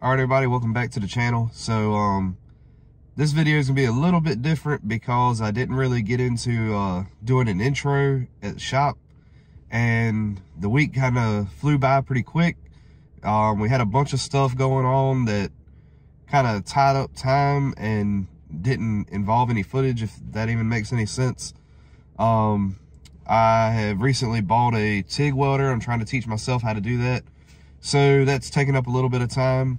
All right, everybody, welcome back to the channel. So this video is gonna be a little bit different because I didn't really get into doing an intro at the shop, and the week kind of flew by pretty quick. We had a bunch of stuff going on that kind of tied up time and didn't involve any footage, if that even makes any sense. I have recently bought a TIG welder. I'm trying to teach myself how to do that, so that's taking up a little bit of time.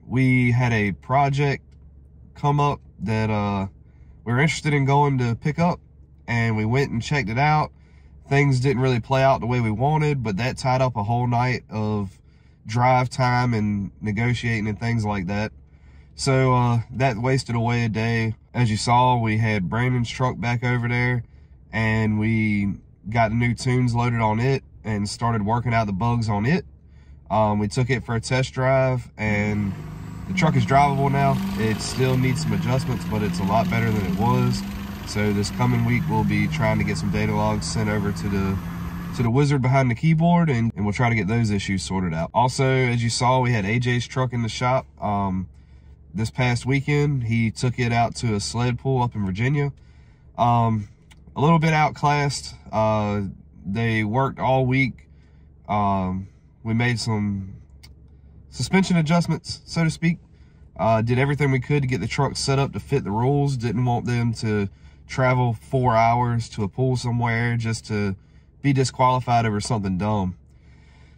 We had a project come up that we were interested in going to pick up, and we went and checked it out. Things didn't really play out the way we wanted, but that tied up a whole night of drive time and negotiating and things like that. So that wasted away a day. As you saw, we had Brandon's truck back over there, and we got the new tunes loaded on it and started working out the bugs on it. We took it for a test drive, and the truck is drivable now. It still needs some adjustments, but it's a lot better than it was. So this coming week, we'll be trying to get some data logs sent over to the wizard behind the keyboard, and we'll try to get those issues sorted out. Also, as you saw, we had AJ's truck in the shop this past weekend. He took it out to a sled pull up in Virginia. A little bit outclassed. They worked all week. We made some suspension adjustments, so to speak. Did everything we could to get the truck set up to fit the rules. Didn't want them to travel 4 hours to a pool somewhere just to be disqualified over something dumb.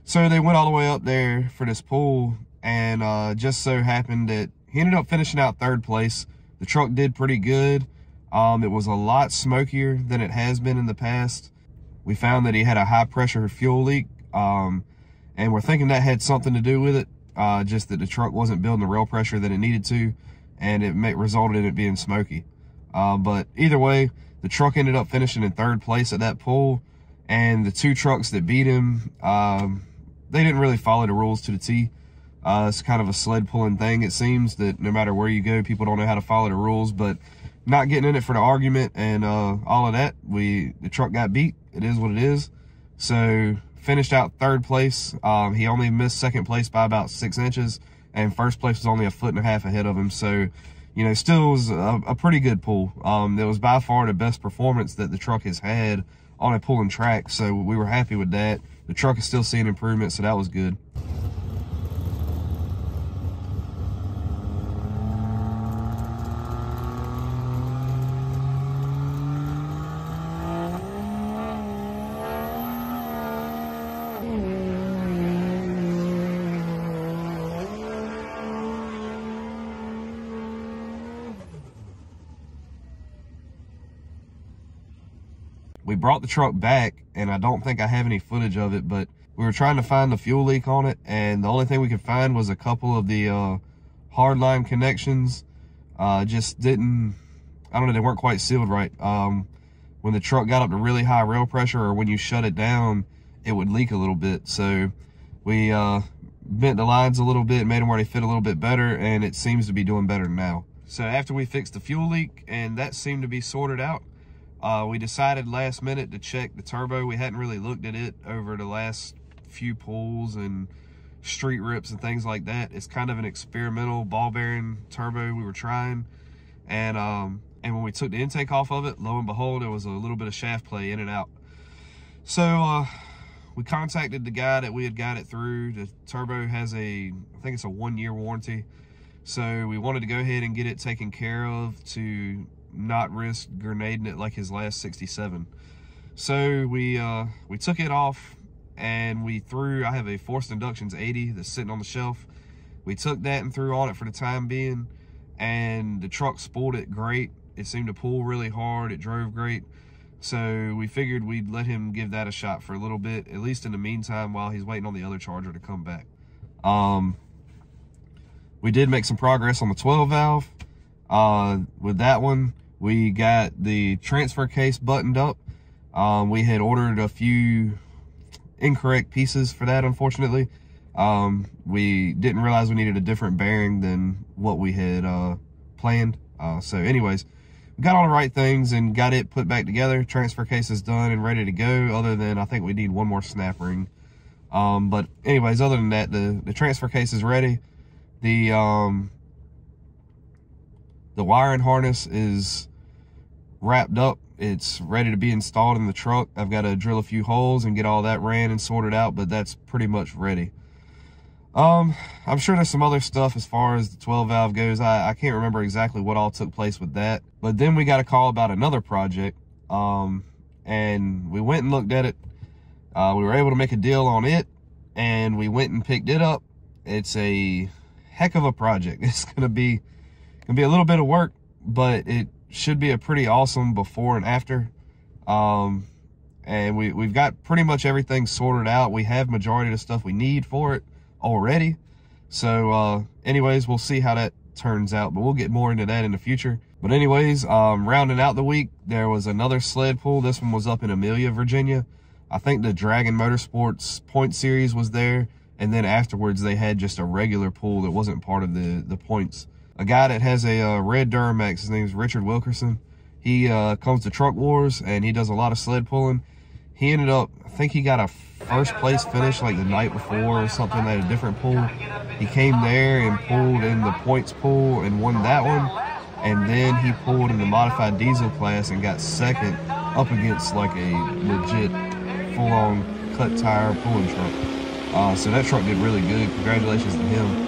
So they went all the way up there for this pool, and just so happened that he ended up finishing out third place. The truck did pretty good. It was a lot smokier than it has been in the past. We found that he had a high pressure fuel leak, and we're thinking that had something to do with it. Just that the truck wasn't building the rail pressure that it needed to, and it resulted in it being smoky. But either way, the truck ended up finishing in third place at that pull, and the two trucks that beat him, they didn't really follow the rules to the T. It's kind of a sled pulling thing. It seems that no matter where you go, people don't know how to follow the rules, but not getting in it for the argument and all of that, the truck got beat. It is what it is. So finished out third place. He only missed second place by about 6 inches, and first place was only 1.5 feet ahead of him. So, you know, still was a pretty good pull. It was by far the best performance that the truck has had on a pulling track, so we were happy with that. The truck is still seeing improvement, so that was good. We brought the truck back, and I don't think I have any footage of it, but we were trying to find the fuel leak on it, and the only thing we could find was a couple of the hardline connections. Just didn't, I don't know, they weren't quite sealed right. When the truck got up to really high rail pressure, or when you shut it down, it would leak a little bit. So we bent the lines a little bit, made them where they fit a little bit better, and it seems to be doing better now. So after we fixed the fuel leak, and that seemed to be sorted out, we decided last minute to check the turbo. We hadn't really looked at it over the last few pulls and street rips and things like that. It's kind of an experimental ball bearing turbo we were trying. And when we took the intake off of it, lo and behold, there was a little bit of shaft play in and out. So we contacted the guy that we had got it through. The turbo has I think it's a 1-year warranty. So we wanted to go ahead and get it taken care of to not risk grenading it like his last 67. So we took it off, and we threw, I have a Forced Inductions 80 that's sitting on the shelf. We took that and threw on it for the time being, and the truck spooled it great. It seemed to pull really hard. It drove great. So we figured we'd let him give that a shot for a little bit, at least in the meantime, while he's waiting on the other charger to come back. We did make some progress on the 12 valve. With that one, we got the transfer case buttoned up. We had ordered a few incorrect pieces for that, unfortunately. We didn't realize we needed a different bearing than what we had planned. So anyways, we got all the right things and got it put back together. Transfer case is done and ready to go, other than I think we need one more snap ring. But anyways, other than that, the transfer case is ready. The wiring harness is wrapped up. It's ready to be installed in the truck. I've got to drill a few holes and get all that ran and sorted out, but that's pretty much ready. I'm sure there's some other stuff as far as the 12 valve goes. I can't remember exactly what all took place with that. But then we got a call about another project, and we went and looked at it. We were able to make a deal on it, and we went and picked it up. It's a heck of a project. It's gonna be a little bit of work, but it should be a pretty awesome before and after. And we've got pretty much everything sorted out. We have majority of the stuff we need for it already. So anyways, we'll see how that turns out, but we'll get more into that in the future. But anyways, rounding out the week, there was another sled pull. This one was up in Amelia, Virginia. I think the Dragon Motorsports Point Series was there, and then afterwards they had just a regular pull that wasn't part of the points. A guy that has a red Duramax, his name is Richard Wilkerson. He comes to Truck Wars, and he does a lot of sled pulling. He ended up, I think he got a first place finish like the night before or something at a different pool. He came there and pulled in the points pool and won that one. And then he pulled in the modified diesel class and got second up against like a legit full-on cut tire pulling truck. So that truck did really good. Congratulations to him.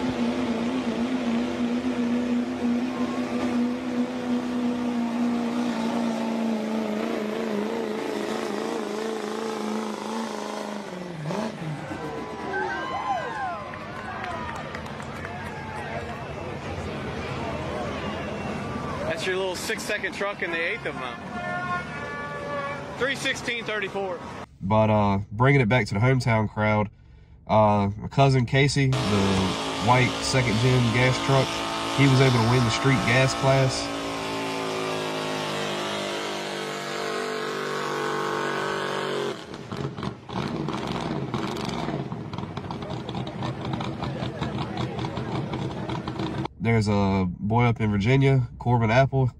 That's your little 6-second truck in the 8th of them. 3:16:34. But bringing it back to the hometown crowd, my cousin Casey, the white 2nd gen gas truck, he was able to win the street gas class. There's a boy up in Virginia, Corbin Apple.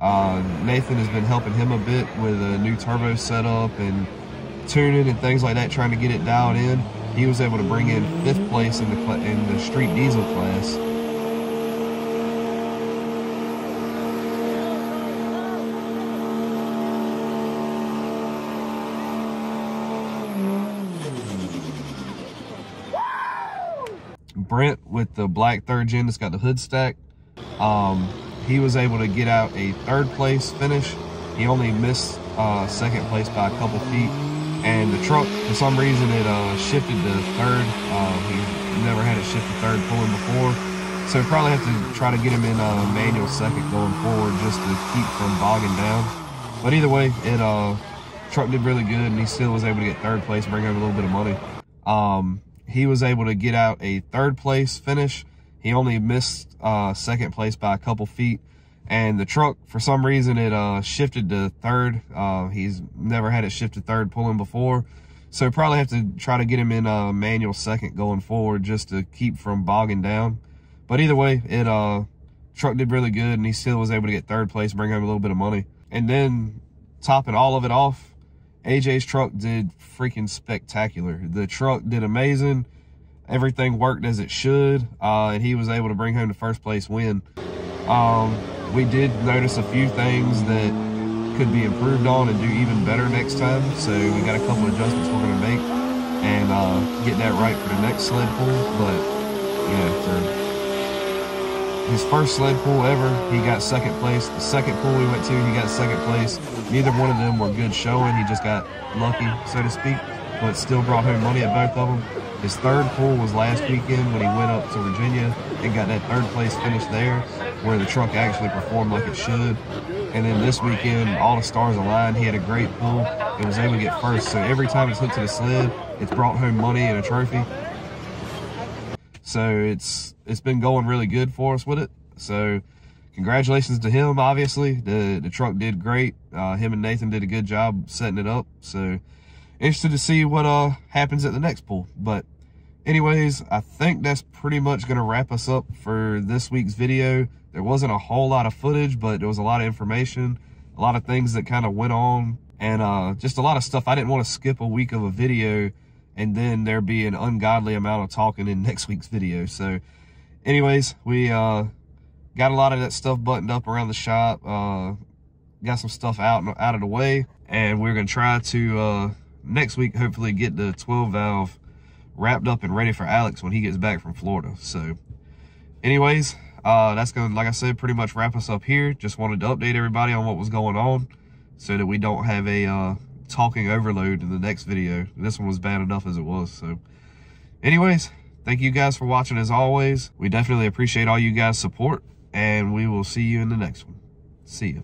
Nathan has been helping him a bit with a new turbo setup and tuning and things like that, trying to get it dialed in. He was able to bring in 5th place in the street diesel class. Brent with the black 3rd gen that's got the hood stack, he was able to get out a 3rd place finish. He only missed 2nd place by a couple feet, and the truck, for some reason, it shifted to 3rd. He never had it shift to 3rd pulling before, so we probably have to try to get him in manual 2nd going forward just to keep from bogging down. But either way, truck did really good, and he still was able to get 3rd place, bring home a little bit of money. He was able to get out a 3rd place finish. He only missed 2nd place by a couple feet, and the truck, for some reason, it shifted to 3rd. He's never had it shift to 3rd pulling before, so probably have to try to get him in manual 2nd going forward just to keep from bogging down. But either way, truck did really good, and he still was able to get 3rd place, bring home a little bit of money. And then topping all of it off, AJ's truck did freaking spectacular. The truck did amazing. Everything worked as it should, and he was able to bring home the 1st place win. We did notice a few things that could be improved on and do even better next time, so we got a couple adjustments we're going to make and get that right for the next sled pull. But yeah, for his first sled pull ever, he got 2nd place. The 2nd pull we went to, he got 2nd place. Neither one of them were good showing. He just got lucky, so to speak, but still brought home money at both of them. His 3rd pull was last weekend when he went up to Virginia and got that 3rd place finish there, where the truck actually performed like it should. And then this weekend, all the stars aligned. He had a great pull and was able to get 1st. So every time it's hooked to the sled, it's brought home money and a trophy. So it's been going really good for us with it. So congratulations to him, obviously. The truck did great. Him and Nathan did a good job setting it up. So interested to see what happens at the next pull. But anyways, I think that's pretty much going to wrap us up for this week's video. There wasn't a whole lot of footage, but there was a lot of information, a lot of things that kind of went on, and just a lot of stuff. I didn't want to skip a week of a video and then there'll be an ungodly amount of talking in next week's video. So anyways, we got a lot of that stuff buttoned up around the shop, got some stuff out of the way, and we're gonna try to next week hopefully get the 12 valve wrapped up and ready for Alex when he gets back from Florida. So anyways, that's gonna, like I said, pretty much wrap us up here. Just wanted to update everybody on what was going on so that we don't have a talking overload in the next video. This one was bad enough as it was. So anyways, thank you guys for watching as always. We definitely appreciate all you guys' support, and we will see you in the next one. See you.